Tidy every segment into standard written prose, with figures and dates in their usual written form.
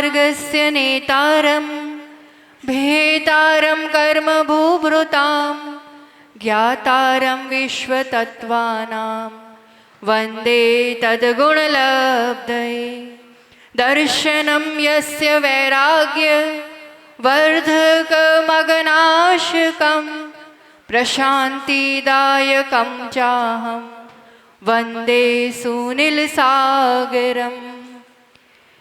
मार्गस्य नेतारं भेतारं कर्म भूभृतां ज्ञातारं विश्वतत्त्वानां वन्दे तद्गुणलब्धये। दर्शनं यस्य वैराग्य वर्धकमगनाशकं प्रशान्तिदायकं चाहं वंदे सुनील सागरम।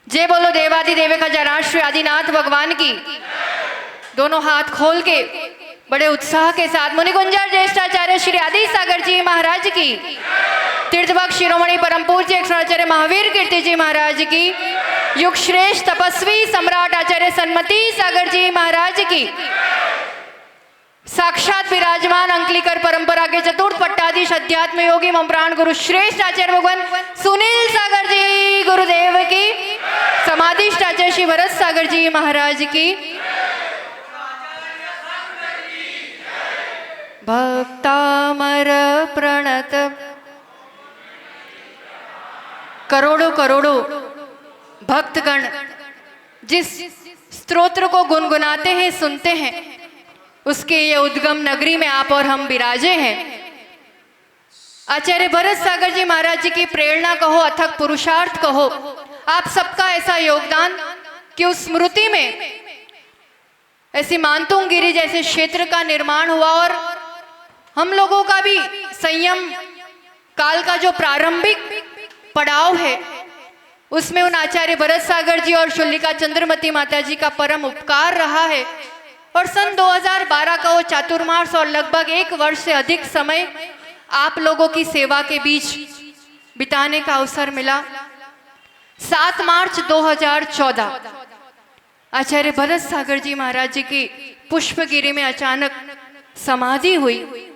जय बोलो देवादिदेव खजाना श्री आदिनाथ भगवान की। दोनों हाथ खोल के बड़े उत्साह के साथ मुनि कुंजर ज्येष्ठाचार्य श्री आदि सागर जी महाराज की, तीर्थभक्त शिरोमणि परम पूज्य आचार्य महावीर कीर्ति जी महाराज की, युग श्रेष्ठ तपस्वी सम्राट आचार्य सन्मति सागर जी महाराज की, साक्षात विराजमान अंकलिकर परंपरा के चतुर्थ पट्टाधीश अध्यात्म योगी मम प्राण गुरु श्रेष्ठ आचार्य भगवान सुनील सागर जी गुरुदेव की, समाधिष्ठ आचार्य श्री भरत सागर जी महाराज की, भक्तामर प्रणत करोड़ों करोड़ों भक्तगण जिस स्तोत्र को गुनगुनाते हैं, सुनते हैं, उसके ये उद्गम नगरी में आप और हम विराजे हैं। आचार्य भरत सागर जी महाराज जी की प्रेरणा कहो, अथक पुरुषार्थ कहो, आप सबका ऐसा योगदान कि उस स्मृति में ऐसी मानतुंग गिरी जैसे क्षेत्र का निर्माण हुआ और हम लोगों का भी संयम काल का जो प्रारंभिक पड़ाव है उसमें उन आचार्य भरत सागर जी और शुल्लिका चंद्रमती माता जी का परम उपकार रहा है। और सन 2012 का वो चातुर्मास और लगभग 1 वर्ष से अधिक समय आप लोगों की सेवा के बीच बिताने का अवसर मिला। 7 मार्च 2014 आचार्य भरत सागर जी महाराज जी की पुष्पगिरी में अचानक समाधि हुई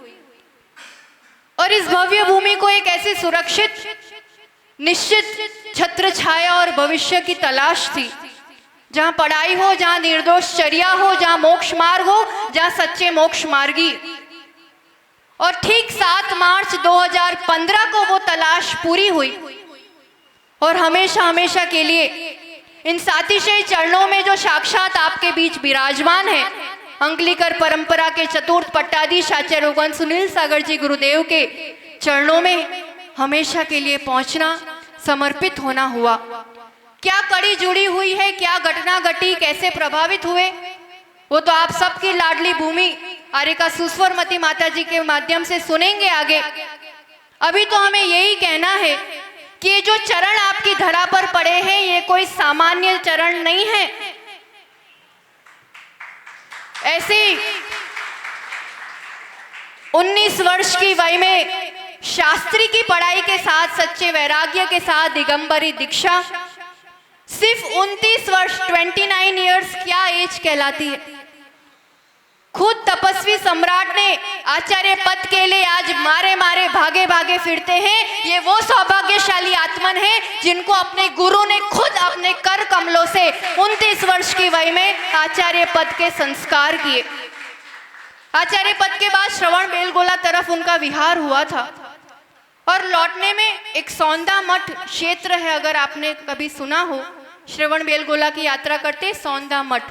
और इस भव्य भूमि को एक ऐसी सुरक्षित निश्चित छत्र छाया और भविष्य की तलाश थी जहां पढ़ाई हो, जहां निर्दोष चर्या हो, जहां मोक्ष मार्ग हो, जहां सच्चे मोक्ष मार्गी। और ठीक 7 मार्च 2015 को वो तलाश पूरी हुई और हमेशा हमेशा के लिए इन सातिशय चरणों में जो साक्षात आपके बीच विराजमान है, अंकलिकर परंपरा के चतुर्थ पट्टाधीश आचार्य भगवान सुनील सागर जी गुरुदेव के चरणों में हमेशा के लिए पहुंचना, समर्पित होना हुआ। क्या कड़ी जुड़ी हुई है, क्या घटना घटी, कैसे प्रभावित हुए, वो तो आप सबकी लाडली भूमि आर्यका सुस्वरमती माता जी के माध्यम से सुनेंगे आगे। अभी तो हमें यही कहना है कि ये जो चरण आपकी धरा पर पड़े हैं ये कोई सामान्य चरण नहीं है। ऐसे 19 वर्ष की वय में शास्त्री की पढ़ाई के साथ, सच्चे वैराग्य के साथ दिगंबरी दीक्षा, सिर्फ 29 वर्ष 29 इयर्स क्या एज कहलाती है। खुद तपस्वी सम्राट ने आचार्य पद के लिए आज मारे मारे भागे भागे फिरते हैं। ये वो सौभाग्यशाली आत्मन है जिनको अपने गुरु ने खुद अपने कर कमलों से 29 वर्ष की वय में आचार्य पद के संस्कार किए। आचार्य पद के बाद श्रवण बेलगोला तरफ उनका विहार हुआ था और लौटने में एक सौंदा मठ क्षेत्र है, अगर आपने कभी सुना हो, श्रवण बेलगोला की यात्रा करते सौंदा मठ,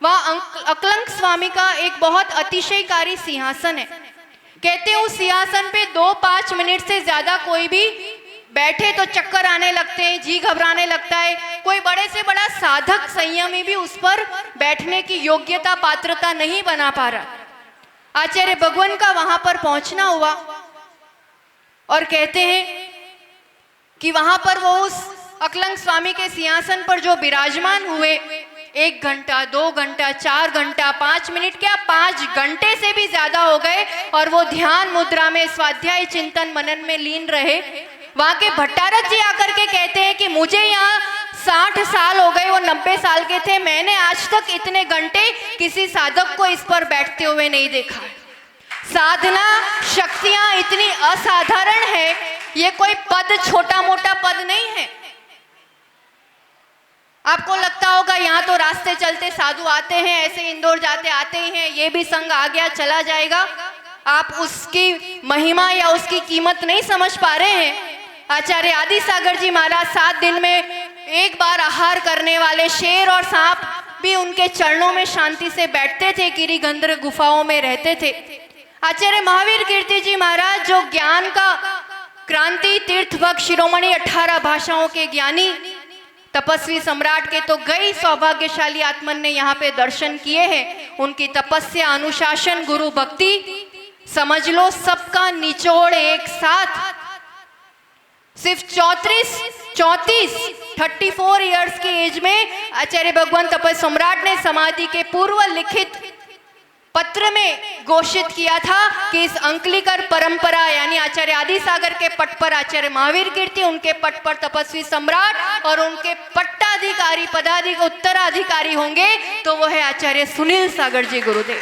वहाँ अकलंक स्वामी का एक बहुत अतिशयकारी सिंहासन है। कहते हैं उस सिंहासन पे 2-5 मिनट से ज्यादा कोई भी बैठे तो चक्कर आने लगते हैं, जी घबराने लगता है। कोई बड़े से बड़ा साधक संयमी भी उस पर बैठने की योग्यता पात्रता नहीं बना पा रहा। आचार्य भगवान का वहां पर पहुंचना हुआ और कहते हैं कि वहां पर वो उस अकलंक स्वामी के सिंहासन पर जो विराजमान हुए, 1 घंटा, 2 घंटा, 4 घंटा, 5 मिनट, क्या 5 घंटे से भी ज्यादा हो गए और वो ध्यान मुद्रा में स्वाध्याय चिंतन मनन में लीन रहे। वहां के भट्टारक जी आकर के कहते हैं कि मुझे यहाँ 60 साल हो गए, वो 90 साल के थे, मैंने आज तक इतने घंटे किसी साधक को इस पर बैठते हुए नहीं देखा। साधना शक्तियां इतनी असाधारण है, ये कोई पद छोटा मोटा पद नहीं है। आपको लगता होगा यहाँ तो रास्ते चलते साधु आते हैं, ऐसे इंदौर जाते आते ही हैं, ये भी संघ आ गया चला जाएगा। आप उसकी महिमा या उसकी कीमत नहीं समझ पा रहे हैं। आचार्य आदि सागर जी महाराज 7 दिन में एक बार आहार करने वाले शेर और सांप भी उनके चरणों में शांति से बैठते थे, गिरिगंध्र गुफाओं में रहते थे। आचार्य महावीर कीर्ति जी महाराज जो ज्ञान का क्रांति तीर्थ भक्त शिरोमणि 18 भाषाओं के ज्ञानी तपस्वी सम्राट के तो कई सौभाग्यशाली आत्मन ने यहाँ पे दर्शन किए हैं। उनकी तपस्या, अनुशासन, गुरु भक्ति, समझ लो सबका निचोड़ एक साथ सिर्फ 34 इयर्स की एज में आचार्य भगवान तपस्वी सम्राट ने समाधि के पूर्व लिखित पत्र में घोषित किया था कि इस अंकलिकर परंपरा यानी आचार्य आदि सागर के पट पर आचार्य महावीर कीर्ति, उनके पट पर तपस्वी सम्राट और उनके पट्टाधिकारी पदाधिकारी उत्तराधिकारी होंगे तो वो है आचार्य सुनील सागर जी गुरुदेव।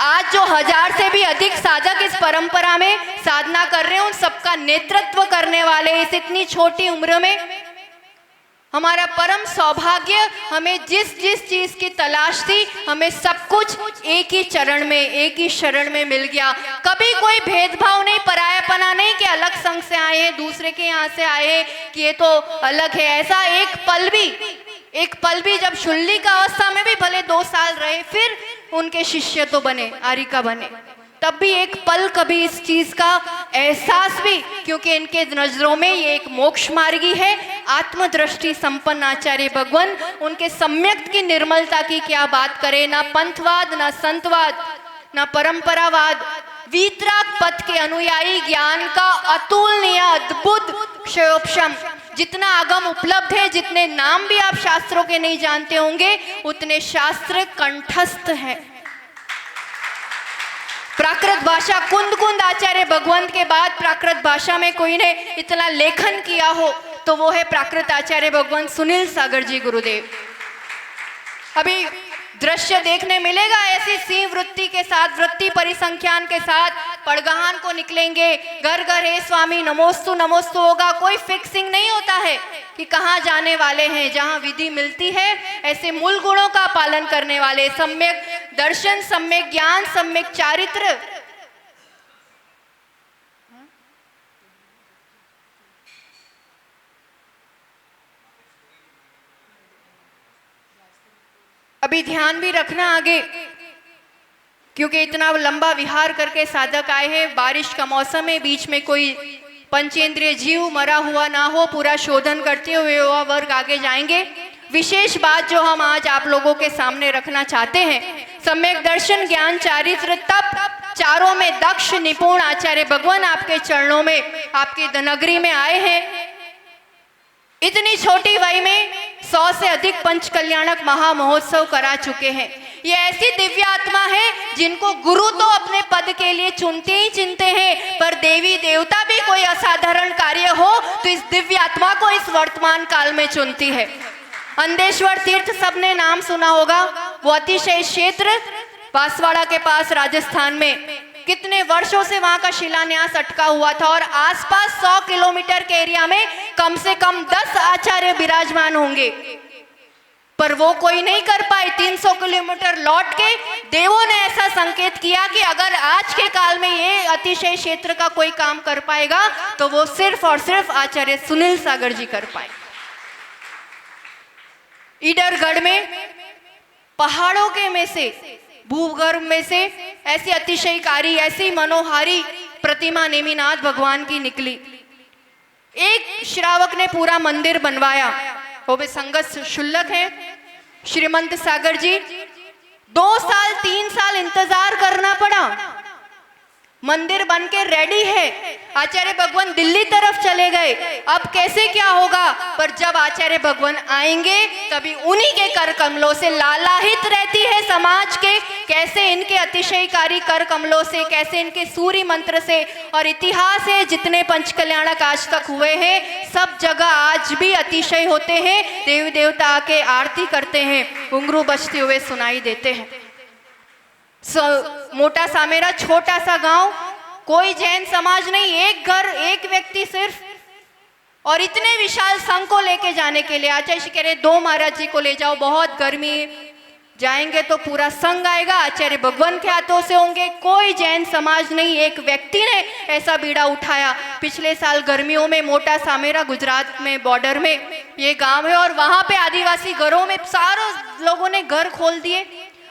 आज जो 1000 से भी अधिक साधक इस परंपरा में साधना कर रहे हैं, उन सबका नेतृत्व करने वाले इस इतनी छोटी उम्र में हमारा परम सौभाग्य, हमें जिस जिस चीज की तलाश थी हमें सब कुछ एक ही चरण में, एक ही शरण में मिल गया। कभी कोई भेदभाव नहीं, परायापना नहीं कि अलग संघ से आए हैं, दूसरे के यहाँ से आए हैं कि ये तो अलग है। ऐसा एक पल भी जब शुल्ली का अवस्था में भी भले 2 साल रहे, फिर उनके शिष्य तो बने, आरिका बने, तब भी एक पल कभी इस चीज का एहसास भी, क्योंकि इनके नजरों में ये एक मोक्ष मार्गी है। आत्मदृष्टि संपन्न आचार्य भगवान, उनके सम्यक की निर्मलता की क्या बात करें। ना पंथवाद, ना संतवाद, ना परंपरावाद, वीतराग पथ के अनुयायी, ज्ञान का अतुलनीय अद्भुत क्षयोपशम, जितना आगम उपलब्ध है, जितने नाम भी आप शास्त्रों के नहीं जानते होंगे उतने शास्त्र कंठस्थ हैं। प्राकृत भाषा, कुंद आचार्य भगवंत के बाद प्राकृत भाषा में कोई ने इतना लेखन किया हो तो वो है प्राकृत आचार्य भगवंत सुनील सागर जी गुरुदेव। अभी दृश्य देखने मिलेगा ऐसी सिंह वृत्ति के साथ, वृत्ति परिसंख्यान के साथ पड़गहान को निकलेंगे, घर घर हे स्वामी नमोस्तु नमोस्तु होगा। कोई फिक्सिंग नहीं होता है कि कहाँ जाने वाले हैं। जहाँ विधि मिलती है ऐसे मूल गुणों का पालन करने वाले, सम्यक दर्शन, सम्यक ज्ञान, सम्यक चारित्र, अभी ध्यान भी रखना आगे, क्योंकि इतना लंबा विहार करके साधक आए हैं। बारिश का मौसम है, बीच में कोई पंचेंद्रिय जीव मरा हुआ ना हो, पूरा शोधन करते हुए युवा वर्ग आगे जाएंगे। विशेष बात जो हम आज आप लोगों के सामने रखना चाहते हैं, सम्यक दर्शन, ज्ञान, चारित्र, तप, चारों में दक्ष निपुण आचार्य भगवान आपके चरणों में, आपकी नगरी में आए हैं। इतनी छोटी वय में 100 से अधिक पंच कल्याणक महामहोत्सव करा चुके हैं। ये ऐसी दिव्य आत्मा है जिनको गुरु तो अपने पद के लिए चुनते ही चुनते हैं, पर देवी देवता भी कोई असाधारण कार्य हो तो इस दिव्य आत्मा को इस वर्तमान काल में चुनती है। अंदेश्वर तीर्थ सबने नाम सुना होगा, वो अतिशय क्षेत्र बांसवाड़ा के पास राजस्थान में, कितने वर्षों से वहां का शिलान्यास अटका हुआ था और आसपास 100 किलोमीटर के एरिया में कम से कम 10 आचार्य विराजमान होंगे, पर वो कोई नहीं कर पाए। 300 किलोमीटर लौट के देवों ने ऐसा संकेत किया कि अगर आज के काल में ये अतिशय क्षेत्र का कोई काम कर पाएगा तो वो सिर्फ और सिर्फ आचार्य सुनील सागर जी कर पाए। ईडरगढ़ में पहाड़ों के में से, भूगर्भ में से ऐसी अतिशयकारी, ऐसी मनोहारी प्रतिमा नेमिनाथ भगवान की निकली। एक श्रावक ने पूरा मंदिर बनवाया, वो भी संगत शुल्लक है श्रीमंत सागर जी। 2 साल 3 साल इंतजार करना पड़ा, मंदिर बन के रेडी है। आचार्य भगवान दिल्ली तरफ चले गए, अब कैसे क्या होगा, पर जब आचार्य भगवान आएंगे तभी उन्हीं के कर कमलों से लालाहित रहती है समाज के, कैसे इनके अतिशयकारी कर कमलों से, कैसे इनके सूर्य मंत्र से। और इतिहास है जितने पंचकल्याणक आज तक हुए हैं सब जगह आज भी अतिशय होते हैं, देवी देवता आके आरती करते हैं, घुंघरू बजते हुए सुनाई देते हैं। मोटा सामेरा छोटा सा गांव, कोई जैन समाज नहीं, एक घर एक व्यक्ति सिर्फ, और इतने विशाल संघ को लेके जाने के लिए आचार्य जी कह रहे 2 महाराज जी को ले जाओ, बहुत गर्मी, जाएंगे तो पूरा संघ आएगा, आचार्य भगवान के हाथों से होंगे। कोई जैन समाज नहीं, एक व्यक्ति ने ऐसा बीड़ा उठाया। पिछले साल गर्मियों में मोटा सामेरा गुजरात में बॉर्डर में ये गांव है और वहाँ पे आदिवासी घरों में सारे लोगों ने घर खोल दिए।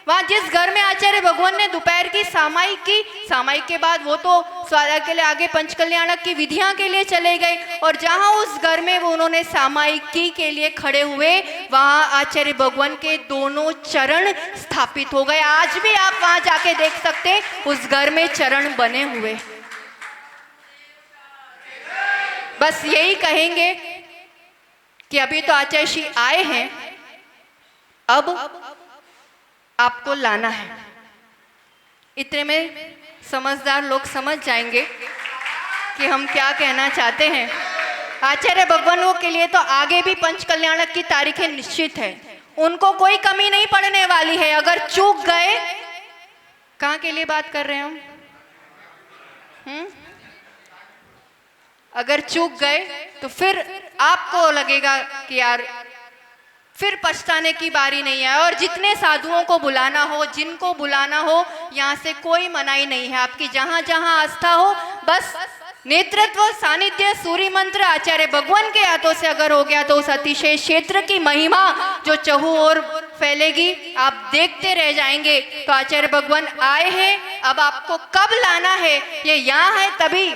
वहाँ जिस घर में आचार्य भगवान ने दोपहर की सामायिक की, सामायिक के बाद वो तो स्वादा के लिए आगे पंचकल्याणक की विधियां के लिए चले गए, और जहाँ उस घर में वो उन्होंने सामायिकी के लिए खड़े हुए, वहाँ आचार्य भगवान के दोनों चरण स्थापित हो गए। आज भी आप वहाँ जाके देख सकते, उस घर में चरण बने हुए। बस यही कहेंगे कि अभी तो आचार्य श्री आए हैं, अब आपको लाना है। इतने में समझदार लोग समझ जाएंगे कि हम क्या कहना चाहते हैं। आचार्य भगवानों के लिए तो आगे भी पंचकल्याणक की तारीखें निश्चित है, उनको कोई कमी नहीं पड़ने वाली है। अगर चूक गए, कहाँ के लिए बात कर रहे हैं हम? अगर चूक गए तो फिर आपको लगेगा कि यार फिर पछताने की बारी नहीं है। और जितने साधुओं को बुलाना हो, जिनको बुलाना हो, यहाँ से कोई मनाही नहीं है। आपकी जहाँ जहाँ आस्था हो, बस नेतृत्व, सानिध्य, सूर्य मंत्र आचार्य भगवान के हाथों से अगर हो गया तो उस अतिशय क्षेत्र की महिमा जो चहु ओर फैलेगी, आप देखते रह जाएंगे। तो आचार्य भगवान आए हैं, अब आपको कब लाना है ये यहाँ है तभी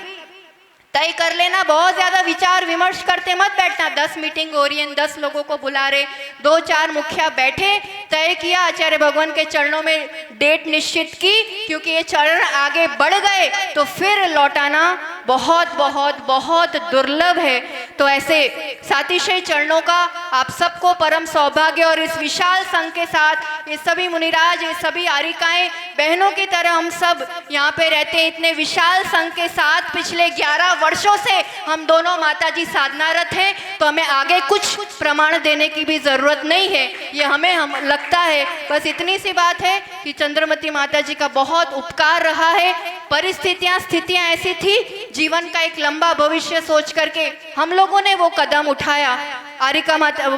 तय कर लेना। बहुत ज्यादा विचार विमर्श करते मत बैठना। 10 मीटिंग हो रही है, 10 लोगों को बुला रहे, 2-4 मुखिया बैठे, तय किया, आचार्य भगवान के चरणों में डेट निश्चित की, क्योंकि ये चरण आगे बढ़ गए तो फिर लौटाना बहुत बहुत बहुत दुर्लभ है। तो ऐसे सातिशय चरणों का आप सबको परम सौभाग्य, और इस विशाल संघ के साथ ये सभी मुनिराज, ये सभी आरिकाएं बहनों की तरह हम सब यहाँ पे रहते हैं। इतने विशाल संघ के साथ पिछले 11 वर्षों से हम दोनों माताजी साधनारत हैं, तो हमें आगे कुछ प्रमाण देने की भी जरूरत नहीं है। ये हम लगता है, बस इतनी सी बात है कि चंद्रमती माताजी का बहुत उपकार रहा है। परिस्थितियां, स्थितियां ऐसी थी, जीवन का एक लंबा भविष्य सोच करके हम लोगों ने वो कदम उठाया। आरिका माता,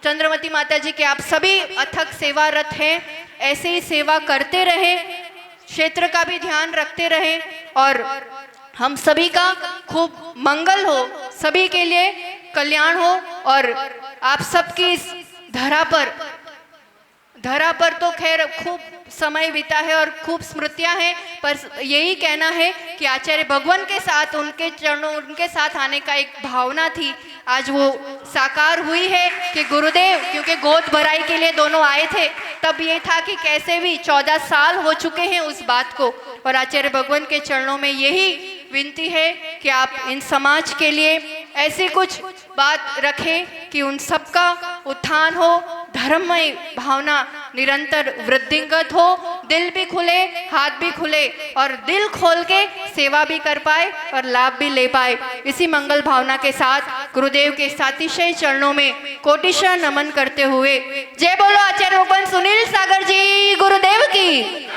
चंद्रमती माताजी के आप सभी अथक सेवारत हैं, ऐसे ही सेवा करते रहे, क्षेत्र का भी ध्यान रखते रहे, और हम सभी का खूब मंगल हो, सभी के लिए कल्याण हो। और आप सबकी इस धरा पर तो खैर खूब समय बीता है और खूब स्मृतियां हैं, पर यही कहना है कि आचार्य भगवान के साथ, उनके चरणों, उनके साथ आने का एक भावना थी, आज वो साकार हुई है कि गुरुदेव, क्योंकि गोद भराई के लिए दोनों आए थे, तब ये था कि कैसे भी 14 साल हो चुके हैं उस बात को, और आचार्य भगवान के चरणों में यही विनती है कि आप इन समाज के लिए ऐसी कुछ बात रखें कि उन सबका उत्थान हो, धर्ममय भावना निरंतर वृद्धिंगत हो, दिल भी खुले, हाथ भी खुले, और दिल खोल के सेवा भी कर पाए और लाभ भी ले पाए। इसी मंगल भावना के साथ गुरुदेव के सातिशय चरणों में कोटिशः नमन करते हुए जय बोलो आचार्य भगवान सुनील सागर जी गुरुदेव की।